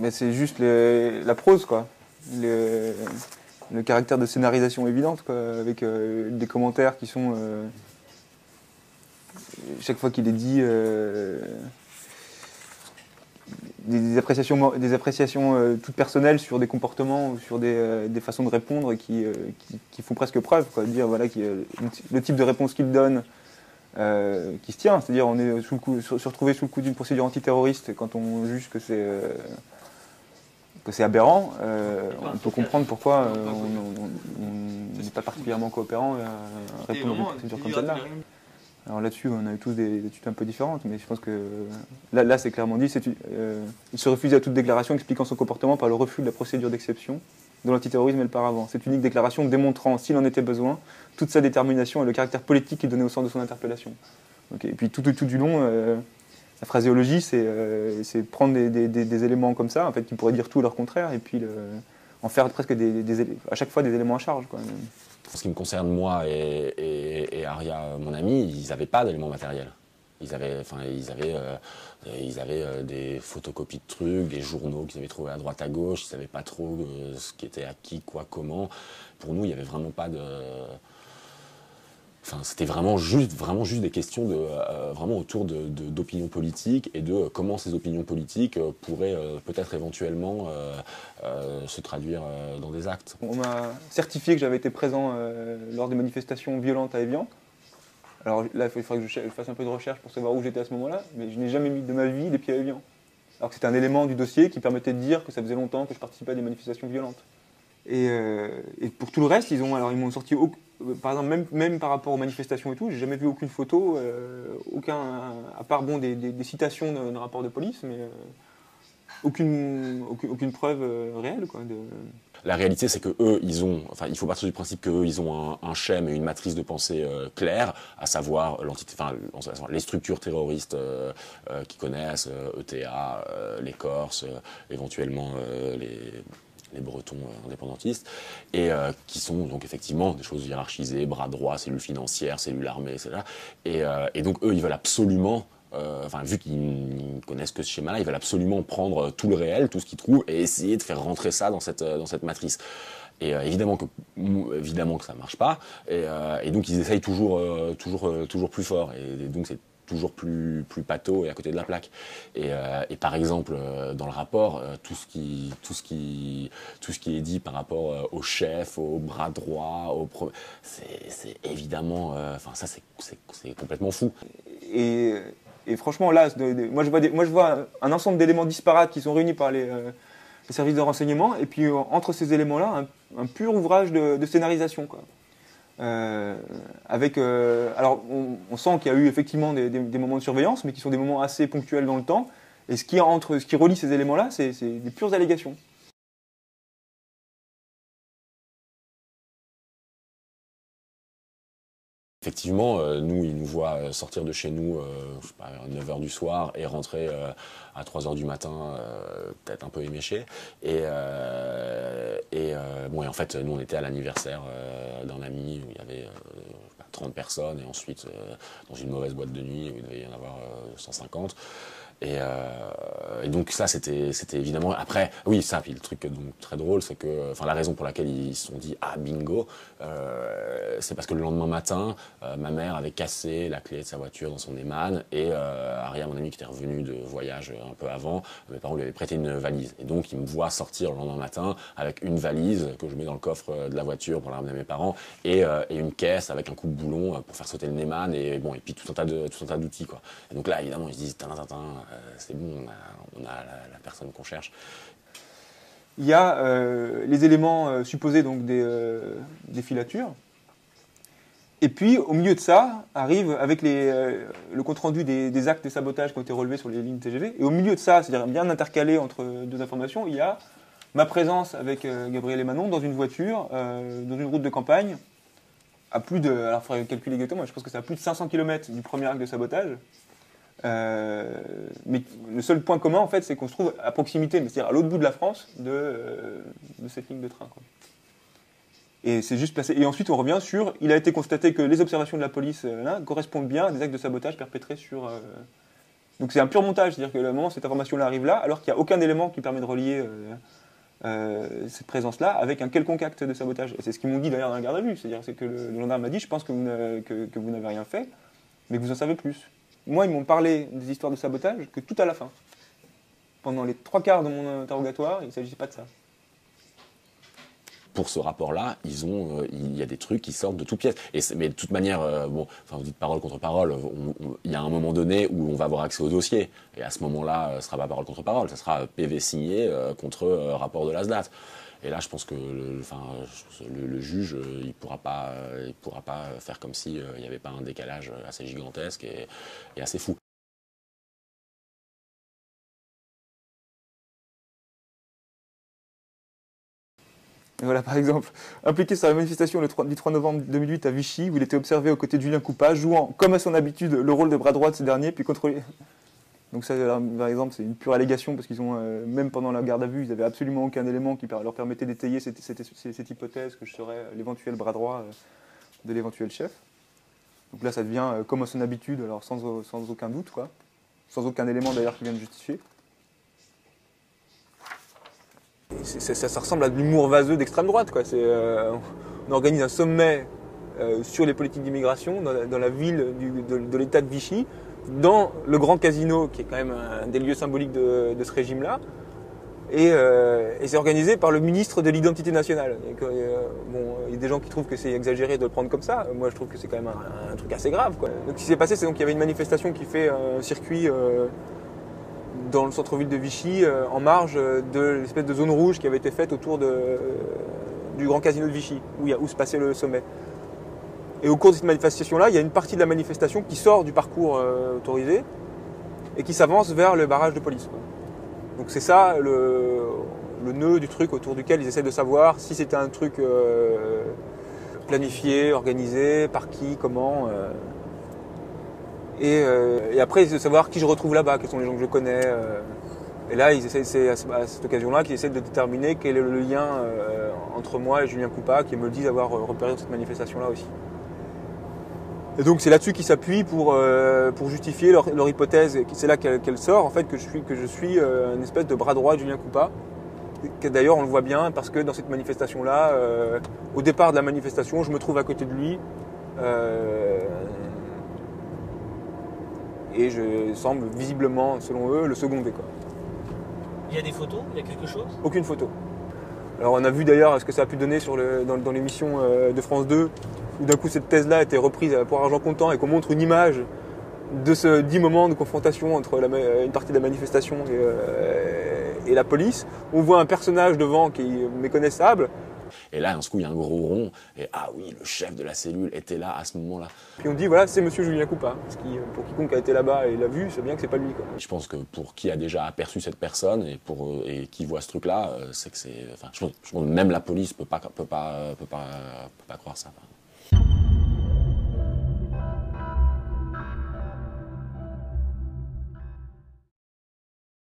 Mais c'est juste la prose, quoi. Le caractère de scénarisation évidente, quoi, avec des commentaires qui sont... chaque fois qu'il est dit... des appréciations toutes personnelles sur des comportements ou sur des façons de répondre qui font presque preuve, quoi. Dire voilà, le type de réponse qu'il donne qui se tient, c'est-à-dire on est se retrouver sous le coup d'une procédure antiterroriste quand on juge que c'est aberrant, on peut comprendre pourquoi on n'est pas particulièrement coopérant à répondre à une procédure comme celle-là. Alors là-dessus, on a eu tous des études un peu différentes, mais je pense que là c'est clairement dit, il se refuse à toute déclaration expliquant son comportement par le refus de la procédure d'exception dont l'antiterrorisme est le paravent. Cette unique déclaration démontrant, s'il en était besoin, toute sa détermination et le caractère politique qu'il donnait au sens de son interpellation. Okay. Et puis tout du long, la phraséologie, c'est prendre des éléments comme ça, en fait, qui pourraient dire tout leur contraire, et puis en faire presque à chaque fois des éléments à charge, quoi. En ce qui me concerne, moi et Aria, mon ami, ils n'avaient pas d'éléments matériels. Ils avaient des photocopies de trucs, des journaux qu'ils avaient trouvés à droite à gauche. Ils ne savaient pas trop ce qui était à qui, quoi, comment. Pour nous, il n'y avait vraiment pas de... Enfin, c'était vraiment juste des questions vraiment autour d'opinions politiques et de comment ces opinions politiques pourraient peut-être éventuellement se traduire dans des actes. On m'a certifié que j'avais été présent lors des manifestations violentes à Évian. Alors là, il faudrait que je fasse un peu de recherche pour savoir où j'étais à ce moment-là, mais je n'ai jamais mis de ma vie les pieds à Évian. Alors que c'était un élément du dossier qui permettait de dire que ça faisait longtemps que je participais à des manifestations violentes. Et pour tout le reste, ils m'ont sorti, par exemple, même par rapport aux manifestations et tout, j'ai jamais vu aucune photo, à part des citations d'un rapport de police, mais aucune preuve réelle, quoi. La réalité, c'est que eux, il faut partir du principe qu'eux, ils ont un schème et une matrice de pensée claire, à savoir les structures terroristes qu'ils connaissent, ETA, les Corses, éventuellement les Bretons indépendantistes, et qui sont donc effectivement des choses hiérarchisées, bras droit, cellules financières, cellules armées, etc. Et donc eux, ils veulent absolument, vu qu'ils connaissent que ce schéma-là, ils veulent absolument prendre tout le réel, tout ce qu'ils trouvent, et essayer de faire rentrer ça dans cette matrice. Et évidemment que ça marche pas, et donc ils essayent toujours plus fort, et donc c'est toujours plus pâteau et à côté de la plaque. Et par exemple, dans le rapport, tout ce qui est dit par rapport au chef, au bras droit, c'est évidemment, ça c'est complètement fou. Et franchement, là, moi je vois un ensemble d'éléments disparates qui sont réunis par les services de renseignement, et puis entre ces éléments-là, un pur ouvrage de scénarisation, quoi. Alors, on sent qu'il y a eu effectivement des moments de surveillance, mais qui sont des moments assez ponctuels dans le temps. Et ce qui relie ces éléments-là, c'est des pures allégations. Effectivement, nous, ils nous voient sortir de chez nous, je sais pas, à 9h du soir et rentrer à 3h du matin, peut-être un peu éméché. Et en fait, nous, on était à l'anniversaire d'un ami où il y avait 30 personnes, et ensuite, dans une mauvaise boîte de nuit où il devait y en avoir 150. Et donc ça, c'était évidemment... Après, oui, ça, puis le truc donc, très drôle, c'est que... la raison pour laquelle ils se sont dit « Ah, bingo !» c'est parce que le lendemain matin, ma mère avait cassé la clé de sa voiture dans son Eman, et Aria, mon ami qui était revenu de voyage un peu avant, mes parents lui avaient prêté une valise. Et donc, ils me voient sortir le lendemain matin avec une valise que je mets dans le coffre de la voiture pour la ramener à mes parents, et une caisse avec un coup de boulon pour faire sauter le Eman, et puis tout un tas d'outils, quoi. Et donc là, évidemment, ils se disent « c'est bon, on a la personne qu'on cherche ». Il y a les éléments supposés donc des filatures. Et puis, au milieu de ça, arrive avec le compte-rendu des actes de sabotage qui ont été relevés sur les lignes TGV. Et au milieu de ça, c'est-à-dire bien intercalé entre deux informations, il y a ma présence avec Gabriel et Manon dans une voiture, dans une route de campagne, à plus de... Alors, il faudrait calculer exactement, mais je pense que c'est à plus de 500 km du premier acte de sabotage. Mais le seul point commun, en fait, c'est qu'on se trouve à proximité, c'est-à-dire à l'autre bout de la France, de cette ligne de train, quoi. Et c'est juste passé. Et ensuite, on revient sur. Il a été constaté que les observations de la police là correspondent bien à des actes de sabotage perpétrés sur Donc c'est un pur montage, c'est-à-dire que le moment où cette information-là arrive là, alors qu'il n'y a aucun élément qui permet de relier cette présence-là avec un quelconque acte de sabotage. Et c'est ce qu'ils m'ont dit d'ailleurs dans la garde à vue, c'est-à-dire que le gendarme m'a dit, je pense que vous n'avez rien fait, mais que vous en savez plus. Moi, ils m'ont parlé des histoires de sabotage que tout à la fin. Pendant les 3/4 de mon interrogatoire, il ne s'agissait pas de ça. Pour ce rapport-là, il y a des trucs qui sortent de toutes pièces. Mais de toute manière, bon, enfin, vous dites parole contre parole, il y a un moment donné où on va avoir accès au dossier. Et à ce moment-là, ce ne sera pas parole contre parole, ce sera PV signé contre rapport de l'ASDAT. Et là, je pense que le juge, il pourra pas faire comme si il n'y avait pas un décalage assez gigantesque et assez fou. Et voilà, par exemple, impliqué sur la manifestation du 3 novembre 2008 à Vichy, où il était observé aux côtés de Julien Coupat, jouant, comme à son habitude, le rôle de bras droit de ce dernier, puis contrôlé. Donc ça, par exemple, c'est une pure allégation, parce qu'ils ont, même pendant la garde à vue, ils n'avaient absolument aucun élément qui leur permettait d'étayer cette hypothèse que je serais l'éventuel bras droit de l'éventuel chef. Donc là, ça devient comme à son habitude, alors sans aucun doute, quoi. Sans aucun élément d'ailleurs qui vienne justifier. Ça ressemble à de l'humour vaseux d'extrême droite, quoi. On organise un sommet sur les politiques d'immigration dans la ville de l'état de Vichy, dans le grand casino, qui est quand même un des lieux symboliques de ce régime-là, et c'est organisé par le ministre de l'identité nationale. Bon, il y a des gens qui trouvent que c'est exagéré de le prendre comme ça. Moi, je trouve que c'est quand même un truc assez grave, quoi. Donc, ce qui s'est passé, c'est qu'il y avait une manifestation qui fait un circuit dans le centre-ville de Vichy, en marge de l'espèce de zone rouge qui avait été faite autour du grand casino de Vichy, où se passait le sommet. Et au cours de cette manifestation-là, il y a une partie de la manifestation qui sort du parcours autorisé et qui s'avance vers le barrage de police, quoi. Donc c'est ça le nœud du truc autour duquel ils essaient de savoir si c'était un truc planifié, organisé, par qui, comment. Et après, de savoir qui je retrouve là-bas, quels sont les gens que je connais. Et là, c'est à cette occasion-là qu'ils essaient de déterminer quel est le lien entre moi et Julien Coupat, qui me le disent avoir repéré cette manifestation-là aussi. Et donc c'est là-dessus qu'ils s'appuient pour justifier leur hypothèse. C'est là qu'elle sort, en fait, que je suis une espèce de bras droit de Julien Coupat. D'ailleurs, on le voit bien, parce que dans cette manifestation-là, au départ de la manifestation, je me trouve à côté de lui. Et je semble visiblement, selon eux, le seconder, quoi. Il y a des photos? Il y a quelque chose? Aucune photo. Alors on a vu d'ailleurs ce que ça a pu donner dans l'émission de France 2, où d'un coup cette thèse-là a été reprise pour argent comptant et qu'on montre une image de ce 10 moments de confrontation entre une partie de la manifestation et la police. On voit un personnage devant qui est méconnaissable. Et là, d'un coup, il y a un gros rond, et ah oui, le chef de la cellule était là à ce moment-là. Puis on dit, voilà, c'est monsieur Julien Coupat. Parce que pour quiconque a été là-bas et l'a vu, c'est bien que c'est pas lui, quoi. Je pense que pour qui a déjà aperçu cette personne et qui voit ce truc-là, c'est que c'est. Enfin, je pense que même la police peut pas croire ça.